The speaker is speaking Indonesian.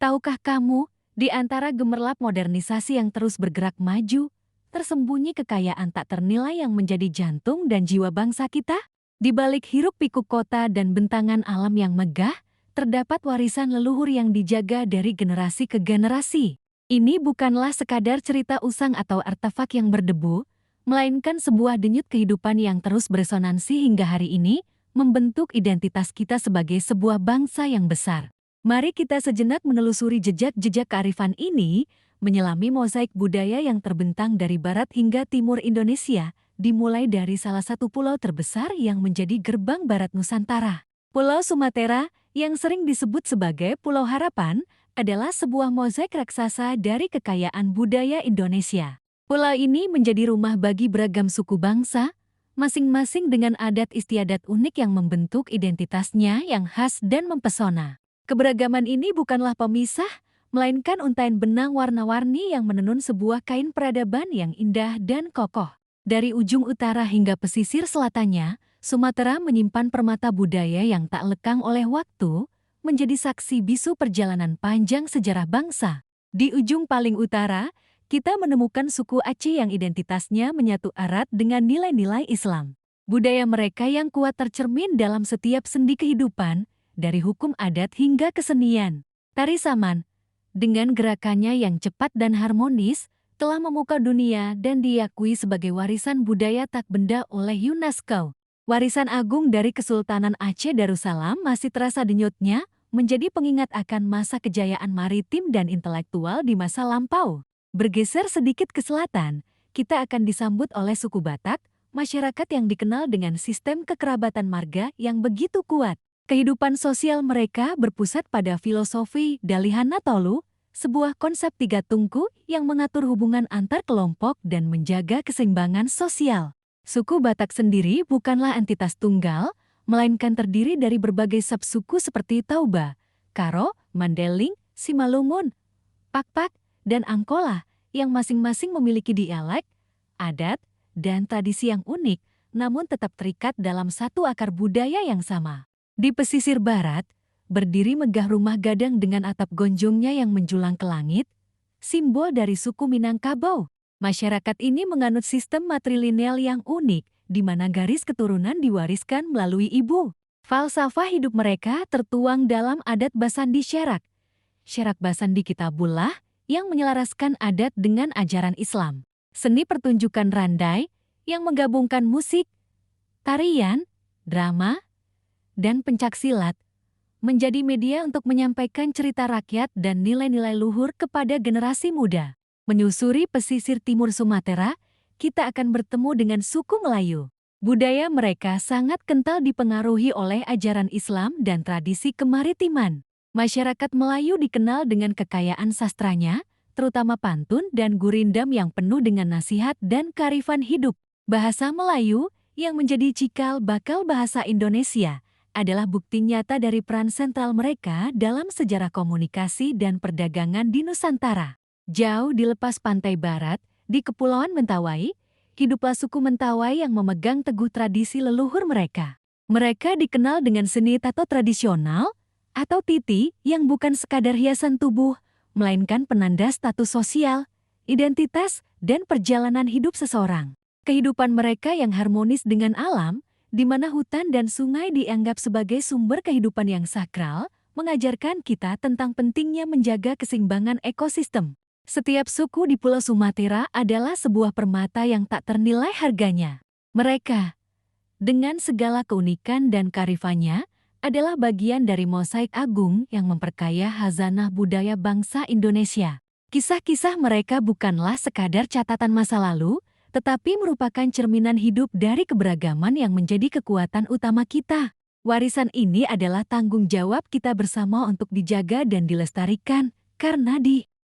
Tahukah kamu, di antara gemerlap modernisasi yang terus bergerak maju, tersembunyi kekayaan tak ternilai yang menjadi jantung dan jiwa bangsa kita? Di balik hiruk-pikuk kota dan bentangan alam yang megah, terdapat warisan leluhur yang dijaga dari generasi ke generasi. Ini bukanlah sekadar cerita usang atau artefak yang berdebu, melainkan sebuah denyut kehidupan yang terus beresonansi hingga hari ini, membentuk identitas kita sebagai sebuah bangsa yang besar. Mari kita sejenak menelusuri jejak-jejak kearifan ini, menyelami mozaik budaya yang terbentang dari barat hingga timur Indonesia, dimulai dari salah satu pulau terbesar yang menjadi gerbang barat Nusantara. Pulau Sumatera, yang sering disebut sebagai Pulau Harapan, adalah sebuah mozaik raksasa dari kekayaan budaya Indonesia. Pulau ini menjadi rumah bagi beragam suku bangsa, masing-masing dengan adat istiadat unik yang membentuk identitasnya yang khas dan mempesona. Keberagaman ini bukanlah pemisah, melainkan untaian benang warna-warni yang menenun sebuah kain peradaban yang indah dan kokoh. Dari ujung utara hingga pesisir selatannya, Sumatera menyimpan permata budaya yang tak lekang oleh waktu, menjadi saksi bisu perjalanan panjang sejarah bangsa. Di ujung paling utara, kita menemukan suku Aceh yang identitasnya menyatu erat dengan nilai-nilai Islam. Budaya mereka yang kuat tercermin dalam setiap sendi kehidupan, dari hukum adat hingga kesenian. Tari Saman, dengan gerakannya yang cepat dan harmonis, telah memukau dunia dan diakui sebagai warisan budaya tak benda oleh UNESCO. Warisan agung dari Kesultanan Aceh Darussalam masih terasa denyutnya, menjadi pengingat akan masa kejayaan maritim dan intelektual di masa lampau. Bergeser sedikit ke selatan, kita akan disambut oleh suku Batak, masyarakat yang dikenal dengan sistem kekerabatan marga yang begitu kuat. Kehidupan sosial mereka berpusat pada filosofi Dalihana Tolu, sebuah konsep tiga tungku yang mengatur hubungan antar kelompok dan menjaga keseimbangan sosial. Suku Batak sendiri bukanlah entitas tunggal, melainkan terdiri dari berbagai subsuku seperti Tauba, Karo, Mandeling, Simalungun, Pakpak, dan Angkola, yang masing-masing memiliki dialek, adat, dan tradisi yang unik, namun tetap terikat dalam satu akar budaya yang sama. Di pesisir barat, berdiri megah rumah gadang dengan atap gonjongnya yang menjulang ke langit, simbol dari suku Minangkabau. Masyarakat ini menganut sistem matrilineal yang unik, di mana garis keturunan diwariskan melalui ibu. Falsafah hidup mereka tertuang dalam adat Basandi Syarak. Syarak Basandi Kitabullah yang menyelaraskan adat dengan ajaran Islam. Seni pertunjukan randai yang menggabungkan musik, tarian, drama, dan pencaksilat, menjadi media untuk menyampaikan cerita rakyat dan nilai-nilai luhur kepada generasi muda. Menyusuri pesisir timur Sumatera, kita akan bertemu dengan suku Melayu. Budaya mereka sangat kental dipengaruhi oleh ajaran Islam dan tradisi kemaritiman. Masyarakat Melayu dikenal dengan kekayaan sastranya, terutama pantun dan gurindam yang penuh dengan nasihat dan kearifan hidup. Bahasa Melayu, yang menjadi cikal bakal bahasa Indonesia, adalah bukti nyata dari peran sentral mereka dalam sejarah komunikasi dan perdagangan di Nusantara. Jauh di lepas pantai barat, di Kepulauan Mentawai, hiduplah suku Mentawai yang memegang teguh tradisi leluhur mereka. Mereka dikenal dengan seni tato tradisional, atau titi, yang bukan sekadar hiasan tubuh, melainkan penanda status sosial, identitas, dan perjalanan hidup seseorang. Kehidupan mereka yang harmonis dengan alam, di mana hutan dan sungai dianggap sebagai sumber kehidupan yang sakral, mengajarkan kita tentang pentingnya menjaga keseimbangan ekosistem. Setiap suku di Pulau Sumatera adalah sebuah permata yang tak ternilai harganya. Mereka, dengan segala keunikan dan kearifannya, adalah bagian dari mosaik agung yang memperkaya khazanah budaya bangsa Indonesia. Kisah-kisah mereka bukanlah sekadar catatan masa lalu, tetapi merupakan cerminan hidup dari keberagaman yang menjadi kekuatan utama kita. Warisan ini adalah tanggung jawab kita bersama untuk dijaga dan dilestarikan, karena di